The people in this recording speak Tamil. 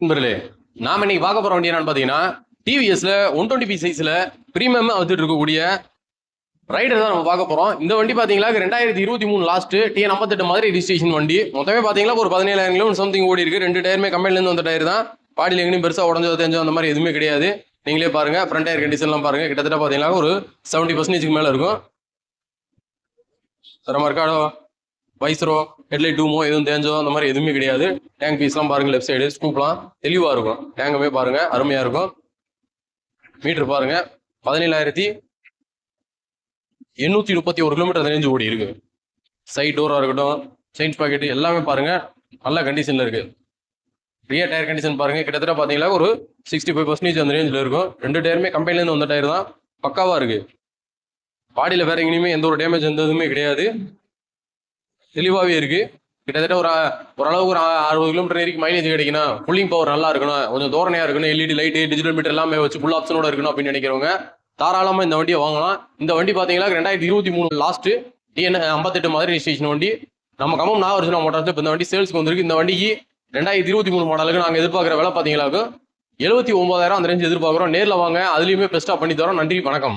நண்பர்களே, நாம இன்னைக்கு பார்க்க போற வண்டி என்னன்னு பாத்தீங்கன்னா டிவிஎஸ்ல 120 சைஸ்ல பிரீமியம் வந்துட்டு இருக்கக்கூடிய ரைடர் தான் நம்ம பார்க்க போறோம். இந்த வண்டி பாத்தீங்களா 2023 லாஸ்ட் டிஎன் 58 மாதிரி ரிஜிஸ்ட்ரேஷன் வண்டி. மொத்தமே பாத்தீங்களா ஒரு 17,000 கிலோமீட்டர் சம்திங் ஓடி இருக்கு. ரெண்டு டயருமே கம்பெனில இருந்து வந்த டயர் தான். பாடியில் எங்கேயும் பெருசா உடஞ்சோ தெரிஞ்சோ அந்த மாதிரி எதுவுமே கிடையாது. நீங்களே பாருங்க, ஃப்ரண்ட் டயர் கண்டிஷன்லாம் பாருங்க. கிட்டத்தட்ட பாத்தீங்கன்னா ஒரு 70% மேல இருக்கும். மர்காடோ வைசரோ ஹெட்லைட் டூமோ எதுவும் தேஞ்சோ அந்த மாதிரி எதுவுமே கிடையாது. டேங்க் பீஸ்லாம் பாருங்க, லெஃப்ட் சைடு ஸ்கூப்லாம் தெளிவா இருக்கும். டேங்குமே பாருங்க, அருமையா இருக்கும். மீட்டர் பாருங்க, 17,831 கிலோமீட்டர் ரேஞ்சு ஓடி இருக்கு. சைட் டோரா இருக்கட்டும், செயின்ஸ் பாக்கெட் எல்லாமே பாருங்க நல்ல கண்டிஷன்ல இருக்கு. ரியர் டயர் கண்டிஷன் பாருங்க, கிட்டத்தட்ட பாத்தீங்கன்னா ஒரு 65% அந்த ரேஞ்சில் இருக்கும். ரெண்டு டயருமே கம்பெனில இருந்து வந்த டயர் தான், பக்காவா இருக்கு. பாடியில வேற எங்கேயுமே எந்த ஒரு டேமேஜ் எந்த இதுவுமே கிடையாது, தெளிவாகவே இருக்கு. கிட்டத்தட்ட ஓரளவுக்கு ஒரு 60 கிலோமீட்டர் வரைக்கும் மைலேஜ் கிடைக்கணும், கூலிங் பவர் நல்லா இருக்கணும், கொஞ்சம் தோரணையா இருக்கணும், எல்இடி லைட்டு டிஜிட்டல் மீட்டர் எல்லாமே வச்சு ஃபுல் ஆப்ஷனோட இருக்கணும் அப்படின்னு நினைக்கிறவங்க தாராளமா இந்த வண்டியை வாங்கலாம். இந்த வண்டி பாத்தீங்கன்னா 2023 லாஸ்ட் டிஎன் 58 மாதிரி ரிஜிஸ்ட்ரேஷன் வண்டி. நம்ம கம்பம் நாகர்ஜுனா மோட்டார்ஸ் இப்போ இந்த வண்டி சேல்ஸ்க்கு வந்திருக்கு. இந்த வண்டிக்கு 2023 மாடலுக்கு நாங்கள் எதிர்பார்க்குற விலை பார்த்தீங்களாக்கும் 79,000 அந்த ரேஞ்ச் எதிர்பார்க்குறோம். நேரில் வாங்க, அதுலேயுமே பெஸ்ட்டாக பண்ணி தரோம். நன்றி, வணக்கம்.